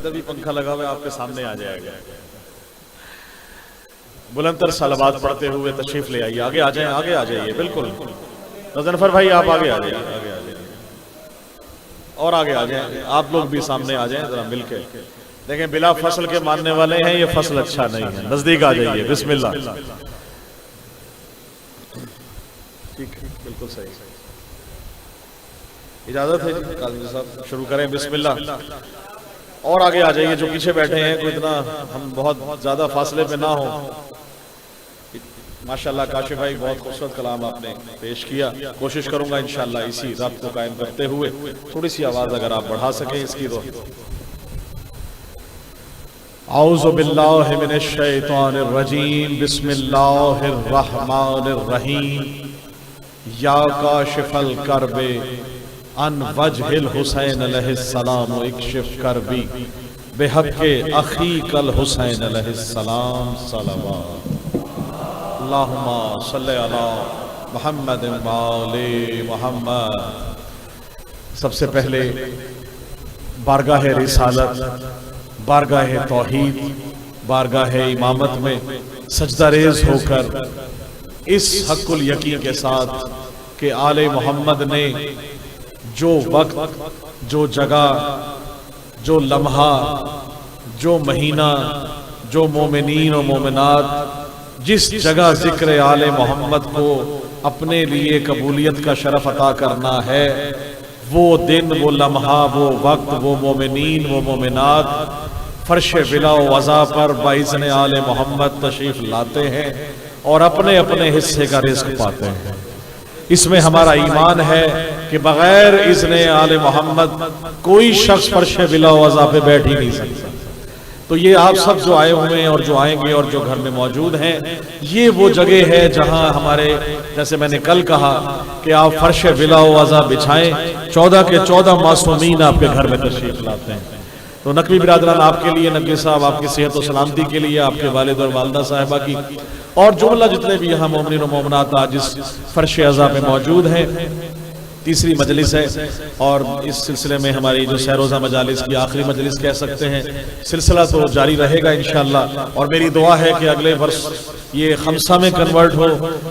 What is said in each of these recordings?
तभी पंखा लगा हुआ आपके सामने आ जाएगा। बुलंदतर सलावत पढ़ते हुए तशरीफ ले आइए। आगे आ जाए, आगे आ जाइए। बिल्कुल नजरफर भाई आप आगे आ जाइए, आगे आ जाइए और आगे आ जाए। आप लोग भी सामने आ जाएं जरा मिलके। देखें बिला फसल के मानने वाले हैं, ये फसल अच्छा नहीं है। नजदीक आ जाइए। बिस्मिल्लाह। ठीक है, बिल्कुल सही। इजाजत है जी काजी साहब, शुरू करें। बिस्मिल्लाह। और आगे आ जाइए जो पीछे बैठे हैं, कोई इतना हम बहुत ज्यादा फासले पे ना हो। माशाल्लाह काशिफ भाई बहुत खूबसूरत कलाम आपने पेश किया। कोशिश करूंगा इंशाल्लाह इसी रब्त को कायम करते हुए थोड़ी सी आवाज अगर आप बढ़ा सकें इसकी तो। औज़ु बिल्लाहि मिनश शैतानिर रजीम, बिस्मिल्लाहिर रहमानिर रहीम। या काशिफल करबे अन वजहिल हुसैन अलैहिस्सलाम इक्शिफ करबी बेहक़्क़े अख़ीकल हुसैन अलैहिस्सलाम सल्लल्लाहु अल्लाहुम्मा सल्लि अला मुहम्मद व आले मुहम्मद। सबसे पहले बारगाह रिसालत, बारगाह तौहीद, बारगाह इमामत में सजदा रेज़ होकर इस हक़्क़ुल यकीन के साथ कि आले मोहम्मद ने जो वक्त, जो जगह, जो लम्हा, जो महीना, जो मोमिनीन और मोमिनात जिस जगह जिक्र आले मोहम्मद को अपने लिए कबूलियत का शरफ अता करना है, वो दिन, वो लम्हा, वो वक्त, वो मोमिनीन, वो मोमिनात फर्श बिला वज़ा पर बाइज़्ने आले मोहम्मद तशरीफ लाते हैं और अपने अपने हिस्से का रिज़्क़ पाते हैं। इसमें हमारा ईमान है कि बगैर इज़्ने आले मोहम्मद कोई शख्स फर्श बिला वज़ा पे बैठ ही नहीं सकता। तो ये आप सब जो आए हुए हैं और जो आएंगे और जो घर में मौजूद हैं, ये वो जगह है जहां हमारे, जैसे मैंने कल कहा कि आप फर्श बिला वज़ा बिछाएं, 14 के 14 मासूमीन आपके घर में तशरीफ लाते हैं। तो नकवी बिरादरान आपके लिए, नकवी साहब आपकी सेहत और सलामती के लिए, आपके वालिद और वालदा साहिबा की और जुमला जितने भी यहाँ मोमिनीन और मोमिनात आज इस फर्श अज़ा में मौजूद हैं। तीसरी मजलिस है और इस सिलसिले में हमारी जो सैरोज़ा मजालिस की आखिरी मजलिस कह सकते हैं। सिलसिला तो जारी रहेगा इंशाअल्लाह और मेरी दुआ है कि अगले वर्ष ये खमसा में कन्वर्ट हो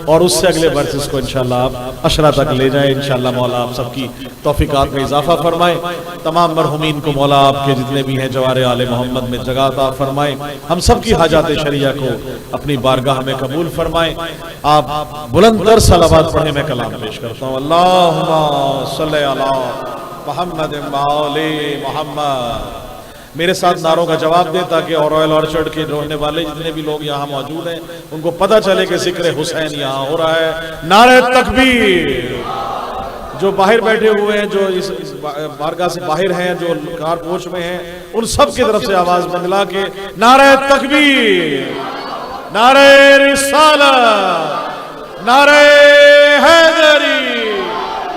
और उससे अगले वर्ष इसको इंशाअल्लाह आप अशरा तक ले जाए। इंशाअल्लाह मौला आप सबकी तौफीकात में इजाफा फरमाए। तमाम मरहुमीन को मौला आपके जितने भी हैं जवारे आले मोहम्मद में जगह अता फरमाए। हम सब की हाजात शरिया को अपनी बारगाह में कबूल फरमाए। आप बुलंदतर सलावत पढ़े, मैं कलाम पेश करता हूँ। अल्लाहुम्मा सल्लि अला मुहम्मद व आले मुहम्मद। मेरे साथ नारों का जवाब दे ताकि और रॉयल ऑर्चर्ड के रहने वाले जितने भी लोग यहाँ मौजूद हैं उनको पता चले कि जिक्र हुसैन यहाँ हो रहा है। नारे तकबीर। जो बाहर बैठे हुए हैं, जो इस बारगाह से बाहर हैं, जो कार पोछ में हैं, उन सब की तरफ से आवाज मंगला के नारे तकबीर, नारे रिसालत, नारे हैदरी,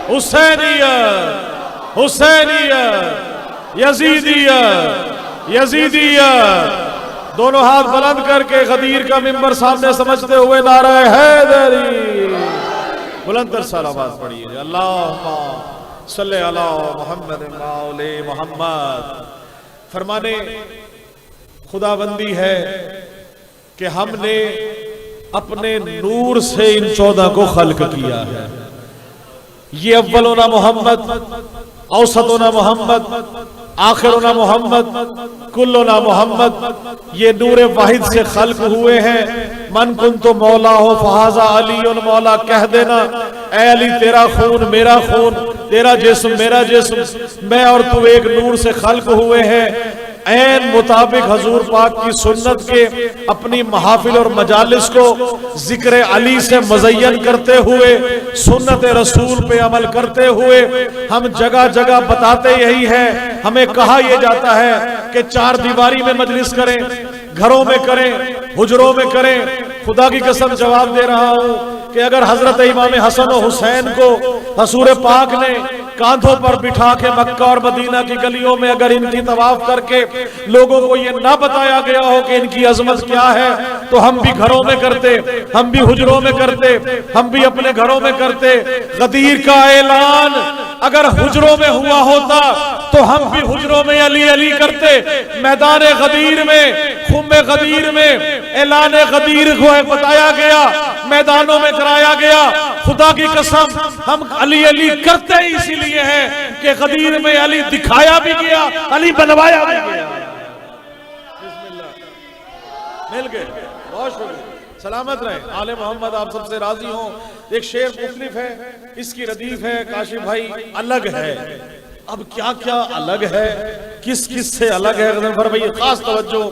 हुसैनियत, हुसैनियत, यजीदियत, यजीदियत। दोनों हाथ बुलंद करके गदीर का मिंबर सामने समझते हुए नारा हैदरी बुलंद सलावत पढ़िए। अल्लाहुम्मा सल्लि अला मुहम्मद व आले मुहम्मद। फरमाने खुदाबंदी है कि हमने अपने नूर से इन 14 को खल्क किया है। ये अव्वलोना मोहम्मद, औसतोना मोहम्मद, आखिरोना मोहम्मद, कुल्लोना मोहम्मद, ये नूरे वाहिद से खल्क हुए हैं। मन कुन तो मौला हो फहाजा अली उन मौला कह देना, ऐ अली तेरा खून मेरा खून, तेरा जिस्म मेरा जिस्म, मैं और तू एक नूर से खल्क हुए हैं। ऐन मुताबिक हजूर पाक की सुन्नत के अपनी महाफिल और मजालिस को जिक्र अली से मज़य्यन करते हुए, सुन्नत रसूल पे अमल करते हुए हम जगह जगह बताते यही है। हमें कहा यह जाता है कि 4 दीवारी में मजलिस करें, घरों में करें, हुजरों में करें। खुदा की कसम जवाब दे रहा हूं कि अगर हजरत इमाम हसन और हुसैन को हसूर पाक ने कांधों पर बिठा के मक्का और मदीना की गलियों में अगर इनकी तवाफ करके लोगों को ये ना बताया गया हो कि इनकी अजमत क्या है, तो हम भी घरों में करते, हम भी हुजरों में करते, हम भी अपने घरों में करते। गदीर का ऐलान अगर हुजरों में हुआ होता तो हम भी हुजरों में अली अली करते। मैदान गदीर में, खुम्बे गदीर में ऐलान गदीर को बताया गया, मैदानों में कराया गया। खुदा की कसम हम अली अली करते ही इसीलिए हैं कि गदीर में अली दिखाया भी गया, अली बनवाया भी गया। मिल गए, बहुत शुक्रिया, सलामत रहे। आले मोहम्मद आप सबसे राजी हों। एक शेर मुख्तलिफ है, इसकी रदीफ है काशिफ भाई, अलग है। अब क्या क्या अलग है, किस किस से अलग है, गजनफर भाई खास तवज्जो,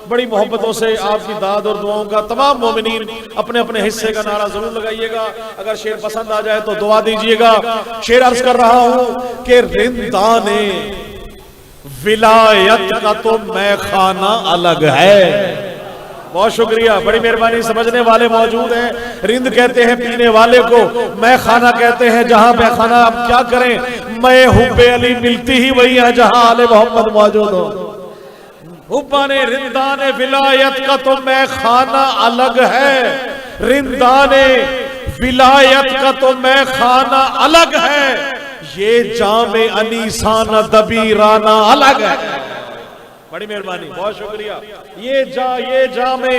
बड़ी मोहब्बतों से आपकी दाद और दुआओं का तमाम मोमिनीन अपने अपने हिस्से का नारा जरूर लगाइएगा। अगर शेर पसंद आ जाए तो दुआ दीजिएगा। शेर अर्ज कर रहा हूं कि रिंदाने विलायत का तो मैखाना अलग है। बहुत शुक्रिया, बड़ी मेहरबानी, समझने वाले मौजूद हैं। रिंद कहते हैं पीने वाले को, मैं खाना कहते हैं जहां मैं खाना। अब क्या करें, मैं हुब्बे अली मिलती ही वही है जहां आले मोहम्मद मौजूद हो। हुब्बाने रिंदाने विलायत का तो मैं खाना अलग है, रिंदाने विलायत का तो मैं खाना अलग है, ये जामे अनीसाना दबीराना अलग है। बड़ी मेहरबानी, बहुत शुक्रिया। ये जामे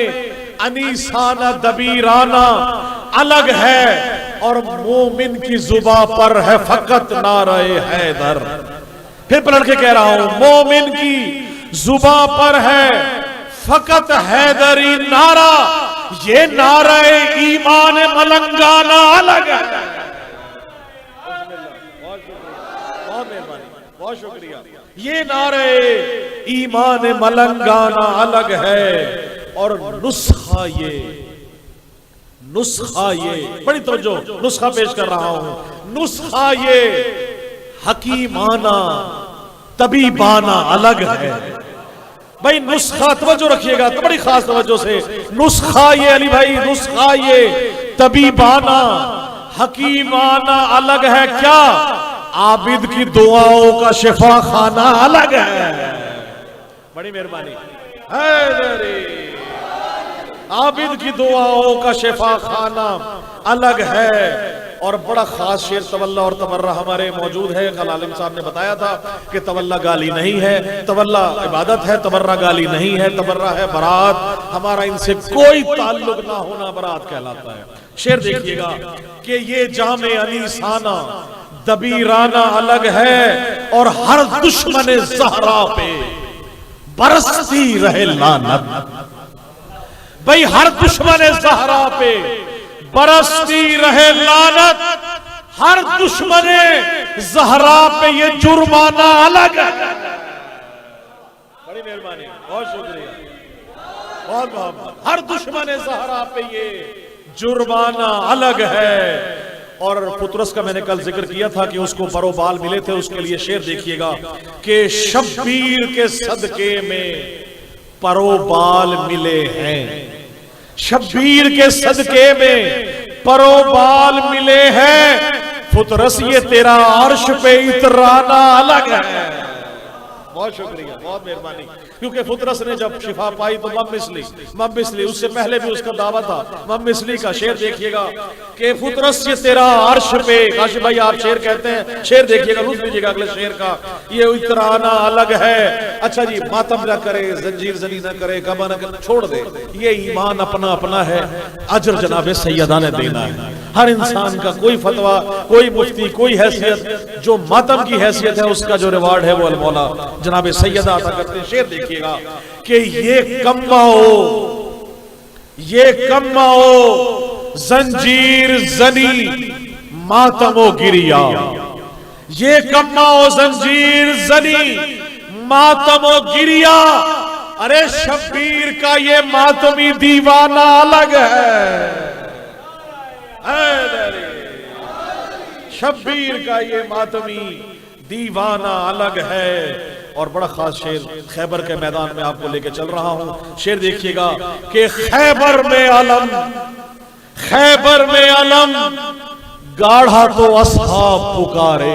अनीसाना दबीराना अलग है, और मोमिन की जुबा पर है फकत नारे हैदर। फिर पलट के कह रहा हूं, मोमिन की जुबा पर है फकत हैदरी नारा, ये नारे ईमान मलंगाना अलग है। बहुत मेहरबानी, बहुत शुक्रिया। ये नारे ईमान मलंगाना अलग है, और नुस्खा ये बड़ी तवज्जो, नुस्खा पेश कर रहा हूं। नुस्खा ये हकीमाना तबीबाना अलग है। भाई नुस्खा, तवज्जो रखिएगा तो बड़ी खास तवज्जो से। नुस्खा ये अली भाई, नुस्खा ये तबीबाना हकीमाना अलग है। क्या? आबिद की दुआओं का शिफा खाना अलग है। बड़ी मेहरबानी, आबिद की दुआओं का शिफा खाना अलग है। और बड़ा खास शेर तवल्ला और तबर्रा हमारे मौजूद है। कल आलिम साहब ने बताया था कि तवल्ला गाली नहीं है, तवल्ला इबादत है, तबर्रा गाली नहीं है, तबर्रा है बरात। हमारा इनसे कोई ताल्लुक ना होना बरात कहलाता है। शेर देखिएगा कि ये जामे अनीसाना दबीराना अलग है, और हर दुश्मन ज़हरा पे बरसती रहे लानत। भाई हर दुश्मन ज़हरा पे बरसती रहे लानत, हर दुश्मन ज़हरा पे ये जुर्माना अलग है। बड़ी मेहरबानी, बहुत शुक्रिया, बहुत मोहब्बत। हर दुश्मन ज़हरा पे ये जुर्माना अलग है। और पुतरस का मैंने कल जिक्र किया था कि उसको बरोबाल मिले थे। उसके लिए शेर देखिएगा कि शब्बीर के सदके में परोबाल मिले हैं, शब्बीर के सदके में परोबाल मिले हैं। पुतरस ये तेरा अर्श पे इतराना अलग है। बहुत शुक्रिया, बहुत मेहरबानी। क्योंकि फुतरस ने जब शिफा पाई तो मम्मिसली, उससे पहले भी उसका दावा था मम्मिसली का। शेर देखिएगा कि फुतरस ये तेरा अर्श पे, काशिफ भाई आप शेर कहते हैं, शेर देखिएगा, लुत्फ लीजिएगा अगले शेर का। ये इतराना अलग है। अच्छा जी, मातम ना करे, जंजीर जनी ना करे, गमा ना करे, छोड़ दे। ये ईमान अपना अपना है, अजर जनाबे सैयदा ने देना है। हर इंसान का कोई फतवा, कोई मुफ्ती, कोई हैसियत, जो मातम की हैसियत है उसका जो रिवार्ड है वो अल मौला जनाबे सैयदा अता करते हैं। शेर देखिएगा कि ये कम्माओ जंजीर जनी मातमो गिरिया, ये कम्माओ जंजीर जनी मातमो गिरिया। अरे शब्बीर का ये मातमी दीवाना अलग है, शब्बीर का ये मातमी दीवाना अलग है। और बड़ा खास शेर खैबर के मैदान में आपको लेके चल रहा हूं। शेर देखिएगा कि खैबर में अलम गाढ़ा तो असहाब पुकारे,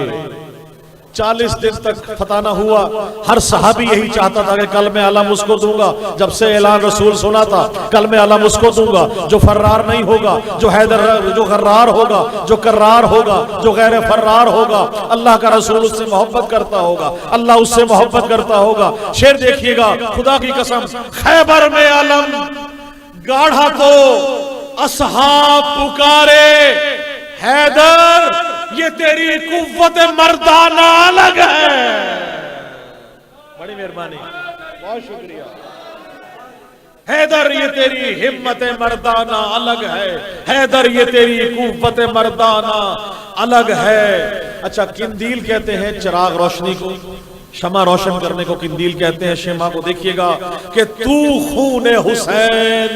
40 दिन तक फतह न हुआ। हर सहाबी यही चाहता था कि कल मैं अलम उसको दूंगा। जब से ऐलान रसूल सुना था कल मैं अलम उसको दूंगा जो फर्रार नहीं होगा, जो हैदर, जो गर्रार होगा, जो कर्रार होगा, जो गैर फर्रार होगा। अल्लाह का रसूल उससे मोहब्बत करता होगा, अल्लाह उससे मोहब्बत करता होगा। शेर देखिएगा, खुदा की कसम, खैबर में अलम गाढ़ा तो असहाब पुकारे, हैदर ये तेरी कुव्वत मर्दाना अलग है। बड़ी मेहरबानी, बहुत शुक्रिया। हैदर ये तेरी हिम्मत मर्दाना अलग है, हैदर ये तेरी कुव्वत मर्दाना अलग है। अच्छा, किंदील कहते हैं चिराग रोशनी को, शमा रोशन करने को किंदील कहते हैं। शेमा को देखिएगा कि तू खून हुसैन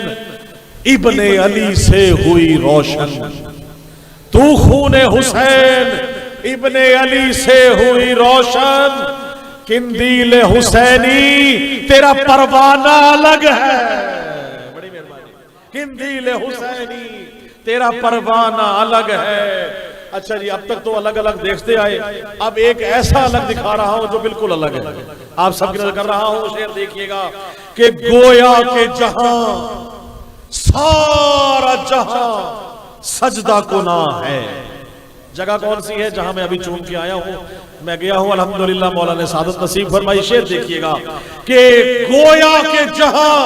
इब्ने अली से हुई रोशन, तू खून हुसैन इब्ने अली से हुई रोशन, किंदील हुसैनी तेरा परवाना अलग है। बड़ी मेहरबानी, किंदील हुसैनी तेरा परवाना अलग है। अच्छा जी, अब तक तो अलग अलग देखते आए, अब एक ऐसा अलग दिखा रहा हूं जो बिल्कुल अलग है। आप सबकी नजर कर रहा हूं, शेर देखिएगा कि गोया के जहां सारा जहां सजदा गुना है। जगह कौन सी है जहां मैं अभी चूम के आया हूं? मैं गया हूं अल्हम्दुलिल्लाह, मौला ने सादत नसीब फरमाई। शेर देखिएगा कि गोया के जहां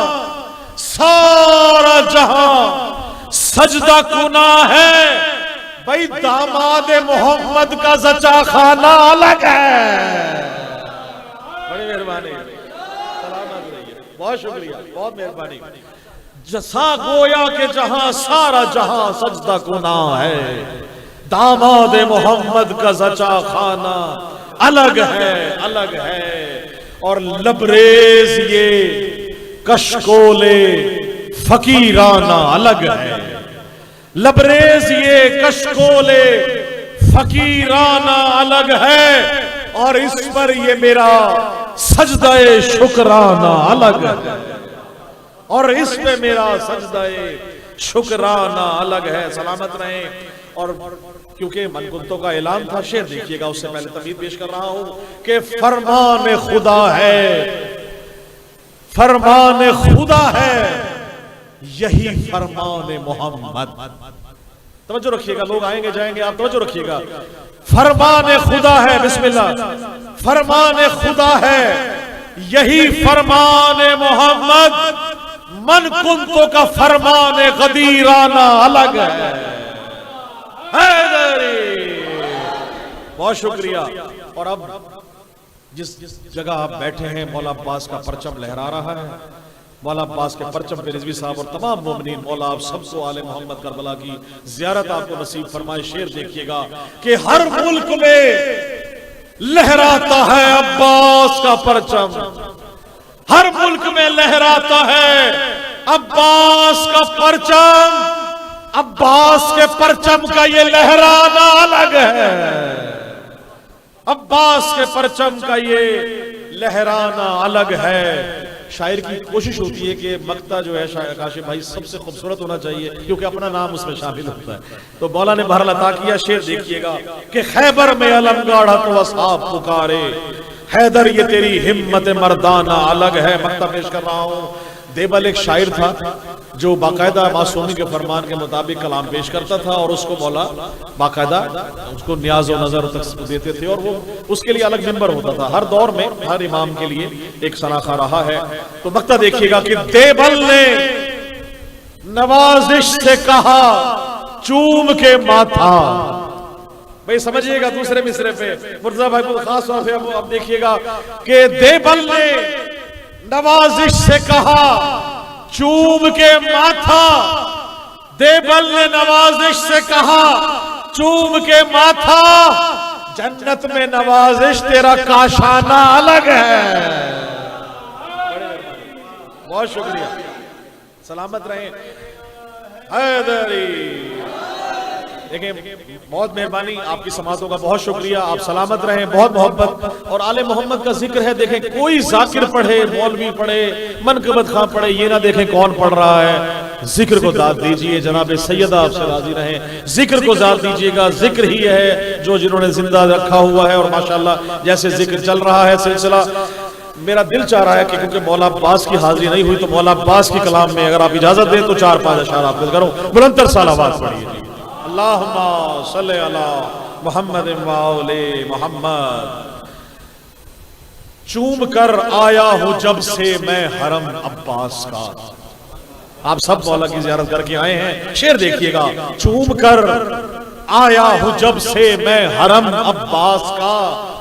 सारा जहां सजदा गुना है, भाई दामाद मोहम्मद का जचा खाना अलग है। बड़ी मेहरबानी, सलामत रहिए, बहुत शुक्रिया, बहुत मेहरबानी। जसा गोया के जहां सारा जहां सजदा गुना है, दामाद मोहम्मद का जचा खाना अलग है, अलग है। और लबरेज ये कशकोले फकीराना अलग है, लबरेज ये कशकोले फकीराना अलग है। और इस पर ये मेरा सजदाए शुक्राना अलग है, और इस पे मेरा सजदाए शुक्राना अलग है। सलामत रहे। और क्योंकि मनकुंतों का ऐलान था, शेर देखिएगा, उससे पहले तमीद पेश कर रहा हूं कि फरमान खुदा है, फरमान खुदा है, यही फरमान मोहम्मद। तवज्जो रखिएगा, लोग आएंगे जाएंगे, आप तवज्जो रखिएगा। फरमान खुदा है, बिस्मिल्लाह, फरमान खुदा है, यही फरमान मोहम्मद। मन कुंतो का फरमान गदीराना अलग है। बहुत शुक्रिया। और अब जिस जगह आप बैठे हैं, मौला अब्बास का परचम लहरा रहा है। मौला अब्बास के परचम पे रिजवी साहब और तमाम मोमिनीन, मौला आप सबको आले मोहम्मद करबला की जियारत आपको नसीब फरमाए। शेर देखिएगा कि हर मुल्क में लहराता है अब्बास का परचम, हर मुल्क में लहराता है अब्बास का परचम। अब्बास के परचम का ये लहराना अलग है, अब्बास के परचम का ये लहराना अलग है। शायर की कोशिश होती है कि मक्ता जो है शायर काशिफ भाई सबसे खूबसूरत होना चाहिए, क्योंकि अपना नाम उसमें शामिल होता है। तो मौला ने बहरल अता किया। शेर देखिएगा कि खैबर में अलम गाढ़ा तो असहाब पुकारे, हैदर ये तेरी हिम्मत मर्दाना अलग है। मक्ता पेश कर रहा हूं। देवल एक शायर था जो बाकायदा मासूमी के फरमान के मुताबिक कलाम पेश करता था, और उसको मौला बाकायदा उसको न्याज और नजर तक देते थे, और वो उसके लिए अलग मिंबर होता था। हर दौर में हर इमाम के लिए एक सनाखा रहा है। तो मक्ता देखिएगा कि देवल ने नवाजिश से कहा चूम के माथा। भाई समझिएगा, दूसरे मिसरे पे मुर्जा भाई को खास तौर पे अब देखिएगा कि देवल ने नवाजिश से कहा चूम के माथा, देवल ने नवाजिश से कहा चूम के माथा, जन्नत में नवाजिश तेरा काशाना अलग है। बहुत शुक्रिया, सलामत रहे हैदरी। देखिए बहुत मेहरबानी, आपकी समातों का बहुत शुक्रिया, आप सलामत रहें, बहुत मोहब्बत। और आले मोहम्मद का जिक्र है। देखें कोई जाकिर पढ़े, मौलवी पढ़े, मनकबत खां पढ़े, ये ना देखें कौन पढ़ रहा है। जिक्र को दाद दीजिए। जनाब सैयदा आपसे राजी रहें, जिक्र को दाद दीजिएगा। जिक्र ही है जो जिन्होंने जिंदा रखा हुआ है। और माशाल्लाह जैसे जिक्र चल रहा है सिलसिला, मेरा दिल चाह रहा है कि क्योंकि मौला अब्बास की हाजिरी नहीं हुई तो मौला अब्बास के कलाम में अगर आप इजाजत दें तो 4-5 अशार आपको करूं। बुलंदर सलावत पढ़िए जी। अल्लाहुम्मा सल्ली अला मुहम्मद व आले मुहम्मद। चूम कर आया हूं जब से मैं हरम अब्बास का। आप सब मौला की ज़ियारत करके आए हैं, शेर देखिएगा। चूम कर आया हूं जब से मैं हरम अब्बास का।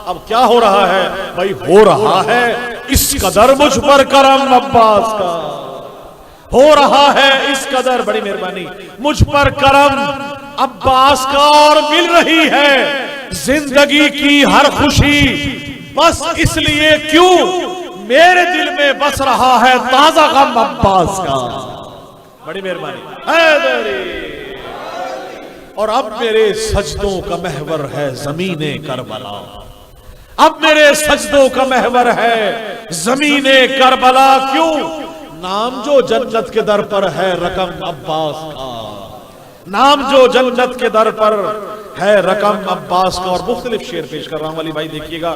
अब क्या हो रहा है भाई? हो रहा है इस कदर मुझ पर करम अब्बास का, हो रहा है इस कदर, बड़ी मेहरबानी, मुझ पर करम अब्बास का। और मिल रही है जिंदगी की हर खुशी बस इसलिए क्यों मेरे दिल में बस रहा है ताजा गम अब्बास का। बड़ी मेहरबानी। और अब मेरे सजदों का महवर है ज़मीने करबला। अब मेरे सजदों का महवर है ज़मीने करबला। क्यों? नाम जो जन्नत के दर पर है रकम अब्बास का। नाम जो जन्नत के दर पर है रकम अब्बास का। और मुख्तलिफ शेर पेश कर रहा हूं, वाली भाई देखिएगा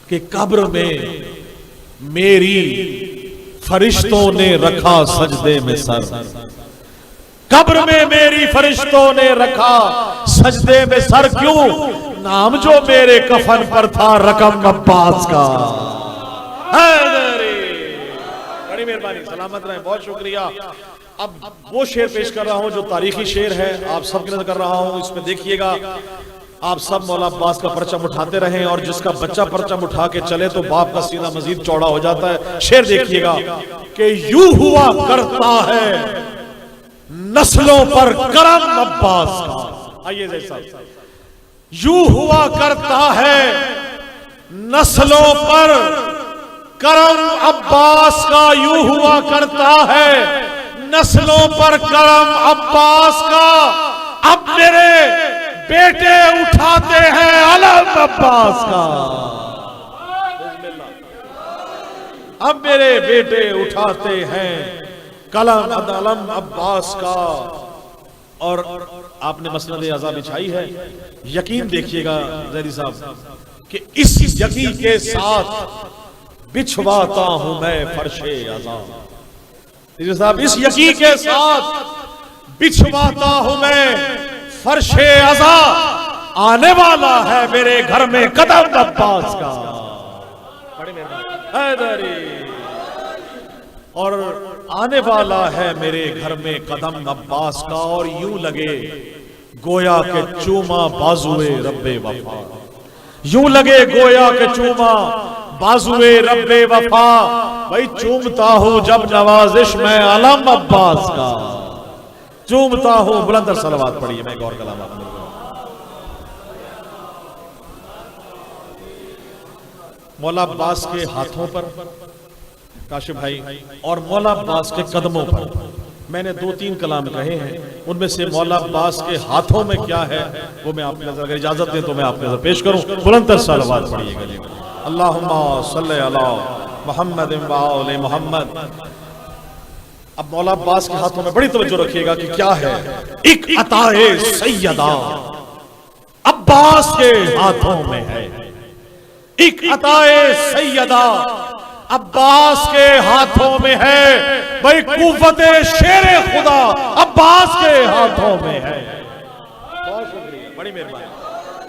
कि कब्र में मेरी फरिश्तों ने रखा सजदे में सर। कब्र में मेरी फरिश्तों ने रखा सजदे में सर। क्यों? नाम जो मेरे कफन पर था रकम अब्बास का। बड़ी मेहरबानी, सलामत रहे, बहुत शुक्रिया। अब वो शेर पेश कर रहा हूं जो तारीखी शेर है, आप सबकी नजर कर रहा हूं। इसमें देखिएगा, आप सब मौला अब्बास का परचम उठाते रहें और जिसका बच्चा परचम उठा के चले तो बाप का सीना मजीद चौड़ा हो जाता है। शेर देखिएगा कि यूं हुआ करता है नस्लों पर करम अब्बास का। आइए जैसा यूं हुआ करता है नस्लों पर करम अब्बास का। यूं हुआ करता है नस्लों पर करम अब्बास का। अब मेरे बेटे उठाते हैं अलम अब्बास का। अब मेरे बेटे उठाते हैं कलम अलम अब्बास का। और आपने मसनद अज़ा बिछाई है, यकीन देखिएगा ज़ैदी साहब कि इस यकीन के साथ बिछवाता हूं मैं फर्शे अज़ा। साहब इस यकीन के साथ बिछवाता हूं मैं फर्शे अज़ा। आने वाला है मेरे घर में कदम अब्बास का। बड़ी मेहरबानी। और आने वाला है मेरे घर में कदम अब्बास का। और यूं लगे गोया के चूमा बाजुए रब्बे वफा। यूं लगे गोया के चूमा बाजुए रब्बे वफा। भाई चूमता हूं जब नवाजिश में अलम अब्बास का। चूमता हूं। बुलंद सलवात पढ़िए, मैं गौर कलाम आपने मौला अब्बास के हाथों पर काशिफ भाई और मौला अब्बास के कदमों पर मैंने 2-3 कलाम कहे हैं। उनमें से मौला अब्बास के हाथों में क्या है वो मैं आपकी नजर, अगर इजाजत दें तो मैं आपकी नजर पेश करूं। बुलंद सलावत पढ़िएगा। अल्लाहुम्मा सल्ली अला मुहम्मद व आले मुहम्मद। अब मौला अब्बास के हाथों में बड़ी तवज्जो रखिएगा कि क्या है। एक अताए सैयदा अब्बास के हाथों में है। एक अताए सैयदा अब्बास के हाथों में है। भाई कुव्वते शेरे खुदा अब्बास के हाथों में है। बहुत शुक्रिया, बड़ी मेहरबानी।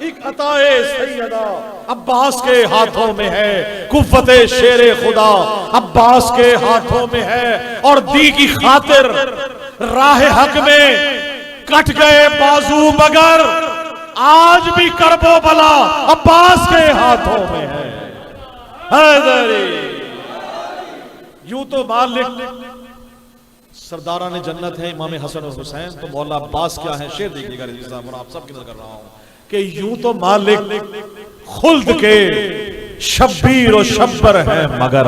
एक अताए सैयदा अब्बास के हाथों में है। कुव्वते शेरे खुदा अब्बास के हाथों में है। और दी की खातिर राह हक में कट गए बाजू मगर आज भी करबो बला अब्बास के हाथों में है। यूं तो मालिक सरदारा ने जन्नत है इमाम हसन और हुसैन, तो मौला अब्बास क्या है शेर देखिएगा रजी साहब, और आप सबकी नजर कर रहा हूं कि यूं तो मालिक खुल्द के शब्बीर और शब्बर है मगर।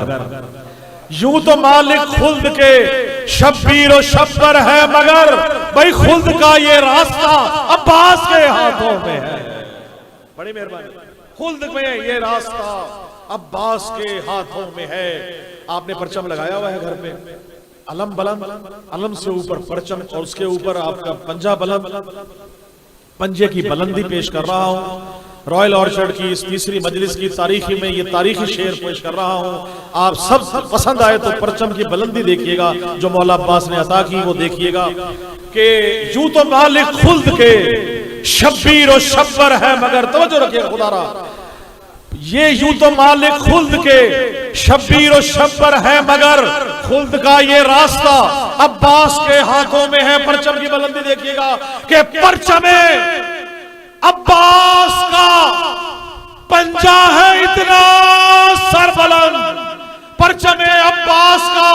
यूं तो मालिक खुल्द के शब्बीर और शब्बर है मगर भाई खुल्द का ये रास्ता अब्बास के हाथों में है। बड़ी मेहरबानी। खुल्द में ये रास्ता अब्बास के हाथों में है। आपने परचम लगाया हुआ है घर पे, अलम बुलंद, अलम से ऊपर परचम और उसके ऊपर आपका पंजा बुलंद, पंजे की बुलंदी पेश कर रहा हूं। रॉयल ऑर्चर्ड की इस तीसरी मजलिस की तारीखी में ये तारीखी शेर पेश कर रहा हूं। आप सब पसंद आए तो परचम की बुलंदी देखिएगा जो मौला अब्बास ने अता की, वो देखिएगा कि यूं तो मालिक खुल्द के शब्बीर और शब्बर है मगर, तवज्जो रखिएगा खुदारा, ये यूं तो मालिक खुल्द के शब्बीर और शब्बर है मगर खुल्द का ये रास्ता अब्बास के हाथों में है। परचम की बुलंदी देखिएगा कि परचमे अब्बास का पंजा है इतना सरबुलंद, परचमे अब्बास का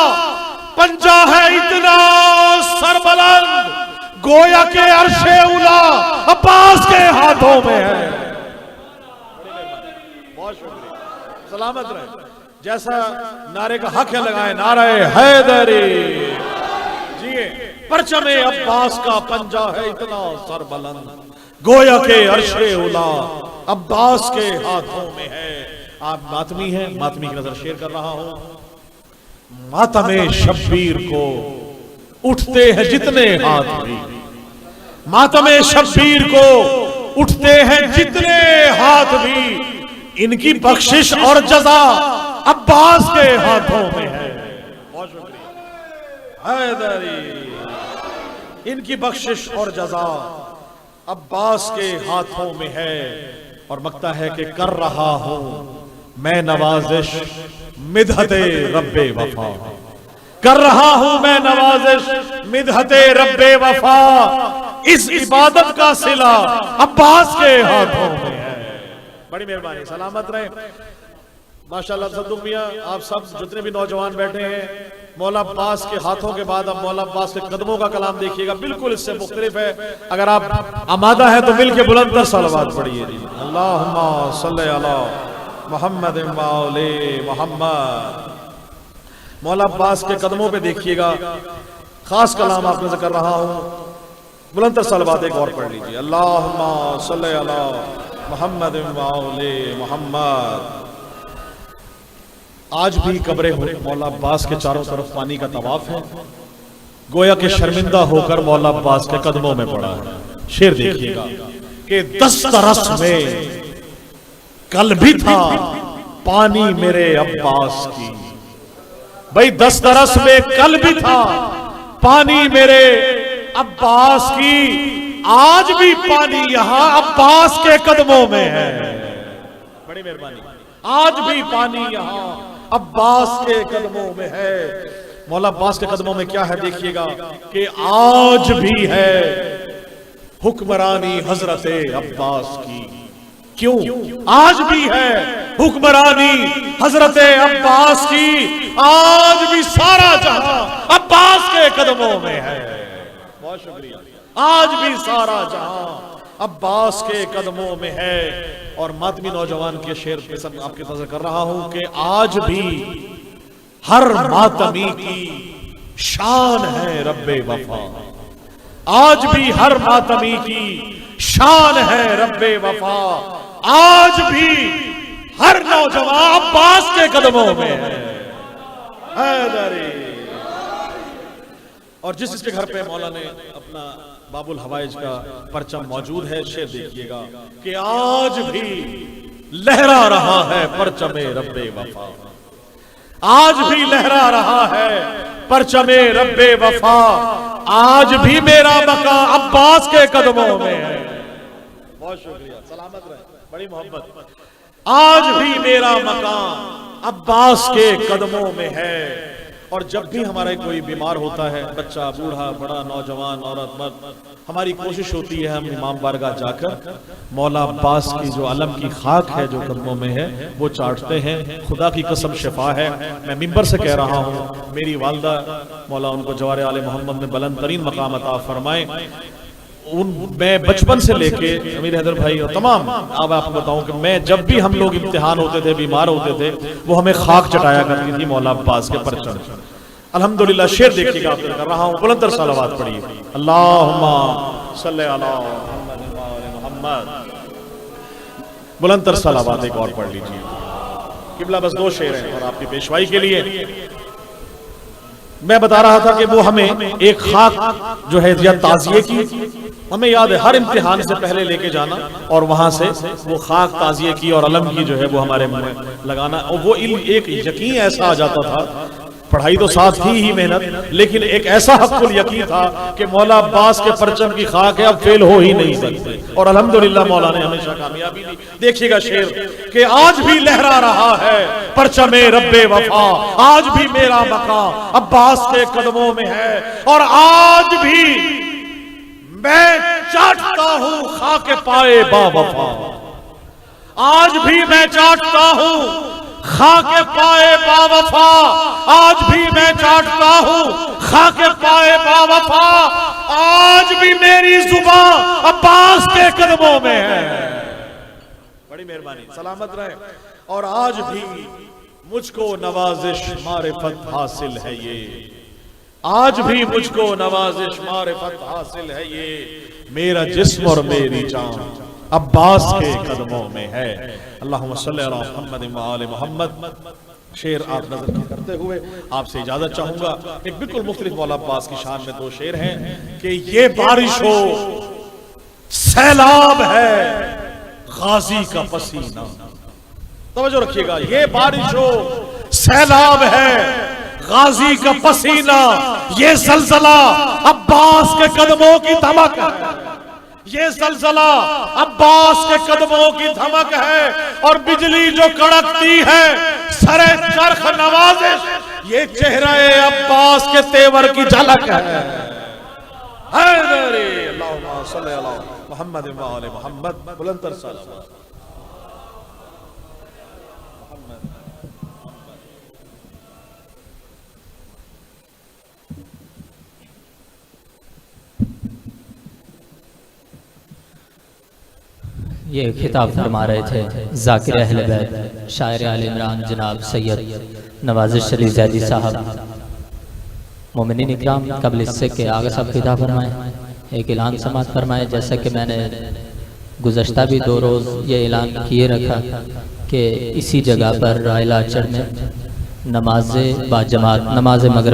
पंजा है इतना सरबुलंद, गोया के अर्शे उला अब्बास के हाथों में है। बहुत शुक्रिया, सलामत रहे। जैसा नारे का हक है लगाए, नारे हैदरी जी। परचमे अब्बास का पंजा है इतना सरबुलंद, गोया के अर्शे उला अब्बास के हाथों में है। आप मातमी हैं, मातमी की नजर शेर कर रहा हूं। मातमे शब्बीर को उठते हैं जितने हाथ भी, मातमे शब्बीर को उठते हैं जितने हाथ भी, इनकी बख्शिश और जजा अब्बास के हाथों में है। बहुत शुक्रिया हैदरी, इनकी बख्शिश और जजा अब्बास के हाथों में है। और मकता है कि कर रहा हूं मैं नवाजिश मिदहते रब्बे वफा, कर रहा हूं मैं नवाजिश मिदहते रब्बे वफा, इस इबादत का सिला अब्बास के हाथों में है। बड़ी मेहरबानी, सलामत रहे। माशाअल्लाह सद्दुक मियां, आप सब जितने भी नौजवान बैठे हैं, मौला अब्बास के हाथों के बाद अब मौला अब्बास के कदमों का कलाम देखिएगा, बिल्कुल इससे मुख्तलिफ है। अगर आप आमादा है तो मिल के बुलंद सलावत पढ़िए। अल्लाहुम्मा सल्ली अला मुहम्मद मौले मोहम्मद। मौला अब्बास के कदमों पे देखिएगा, खास कलाम आपने कर रहा हूं, बुलंद सलावत एक और पढ़ लीजिए। अल्लाहुम्मा सल्ली अला मुहम्मद मौले मोहम्मद। आज भी कब्रे मौला अब्बास के चारों तरफ पानी का तवाफ है, गोया के शर्मिंदा होकर मौला अब्बास के कदमों में पड़ा है। शेर देखिएगा कि दस्तरस में कल भी था पानी मेरे अब्बास की, भाई दस्तरस में कल भी था पानी मेरे अब्बास की, आज भी पानी यहां अब्बास के कदमों में है। बड़ी मेहरबानी, आज भी पानी यहां अब्बास के कदमों में है। मौला अब्बास के कदमों में क्या है देखिएगा कि आज भी है हुक्मरानी हजरते अब्बास की। क्यों आज भी है हुक्मरानी हजरते अब्बास की, आज भी सारा जहां अब्बास के कदमों में है। बहुत शुक्रिया, आज भी सारा जहां अब्बास के कदमों में है। और मातमी नौजवान के शेर पे सब आपके नजर कर रहा हूं कि आज भी हर मातमी की शान है रब्बे वफा, आज भी हर मातमी की शान है रब्बे वफा, आज भी हर नौजवान अब्बास के कदमों में है। और जिसके घर पे मौला ने अपना बाबुल हवाइज का परचम मौजूद है, शेर देखिएगा कि आज भी लहरा रहा है परचमे रब्बे वफा, आज भी लहरा रहा है परचमे रब्बे वफा, आज भी मेरा मकान अब्बास के कदमों में है। बहुत शुक्रिया, सलामत रहे, बड़ी मोहब्बत। आज भी मेरा मकान अब्बास के कदमों में है। और जब भी हमारा कोई बीमार होता है, बच्चा, बूढ़ा, बड़ा, नौजवान, औरत, मर्द, हमारी कोशिश होती है हम इमाम बारगाह जाकर मौला अब्बास की जो अलम की खाक है जो कदमों में है वो चाटते हैं। खुदा की कसम शिफा है, मैं मिंबर से कह रहा हूँ, मेरी वालदा मौला उनको जवारे आले मोहम्मद में बुलंद तरीन मकाम अता फरमाए। मैं बचपन से लेके अमीर हैदर भाई और तमाम, अब आपको बताऊं कि मैं जब भी हम लोग इम्तिहान होते थे, बीमार होते थे, वो हमें खाक चटाया करती थी मौला अब्बास के परचम। अल्हम्दुलिल्लाह, शेर देखिएगा आपको कर रहा हूं, बुलंद सलावत पढ़िए। अल्लाहुम्मा सल्ली अला मुहम्मद। बुलंद सलावत एक और पढ़ लीजिए। किबला बस दो शेर हैं और आपकी पेशवाई के लिए। मैं बता रहा था कि वो हमें एक खाक जो है या ताजिए की, हमें याद है हर इम्तिहान से पहले लेके जाना और वहां से वो खाक ताजिए की और अलम की जो है वो हमारे मुंह में लगाना। और वो एक यकीन ऐसा आ जाता था, पढ़ाई तो साथ थी ही मेहनत, लेकिन एक ऐसा हक़्क़ुल यकीन था कि मौला अब्बास के परचम की खाक है, अब फेल हो ही नहीं सकते। और अल्हम्दुलिल्लाह मौला ने हमेशा कामयाबी दी। देखिएगा शेर कि आज भी लहरा रहा है परचमे रब्बे वफा, आज भी मेरा बका अब्बास के कदमों में है, और आज भी मैं चाटता हूं खाके पाए बावफा, आज भी मैं चाटता हूं खाके पाए बावफा, आज भी मैं चाटता हूं खाके पाए बावफा, आज भी मेरी जुबान अब्बास के कदमों में है। बड़ी मेहरबानी, सलामत रहे। और आज भी मुझको नवाजिश मारिफत हासिल है ये, आज भी मुझको नवाजिश मारिफत हासिल है ये, मेरा जिस्म और मेरी जान अब्बास के कदमों में है। अल्लाहुम्मा सल्ली अला मुहम्मद व आले मुहम्मद। शेर आप नजर करते हुए आपसे इजाजत चाहूंगा। एक बिल्कुल मुख्तलिफ मौला अब्बास की शान में दो शेर हैं कि ये बारिश हो सैलाब है गाजी का पसीना, तवज्जो रखिएगा, ये बारिश हो सैलाब है गाजी का पसीना, ये जलजला अब्बास के कदमों की धमक है, ये जलजला अब्बास के कदमों की धमक है, और बिजली जो कड़कती है सरे चरख नवाजिश, ये चेहरा अब्बास के तेवर की झलक है। अल्लाहुम्मा सल्ली अला मुहम्मद व आले मुहम्मद। बुलंदतर सलावत। ये खिताब फरमा रहे थे ज़ाकिर अहले बैत शायर आले इमरान जनाब सैयद नवाज़िश अली ज़ैदी साहब। मोमिनीन इकराम, कबल इससे के आगे सब खिताब फरमाए, एक ऐलान समात फरमाए। जैसा कि मैंने गुज़श्ता भी 2 रोज़ ये ऐलान किए रखा कि इसी जगह पर रायला चढ़ में नमाज बाजमात नमाज मगरिब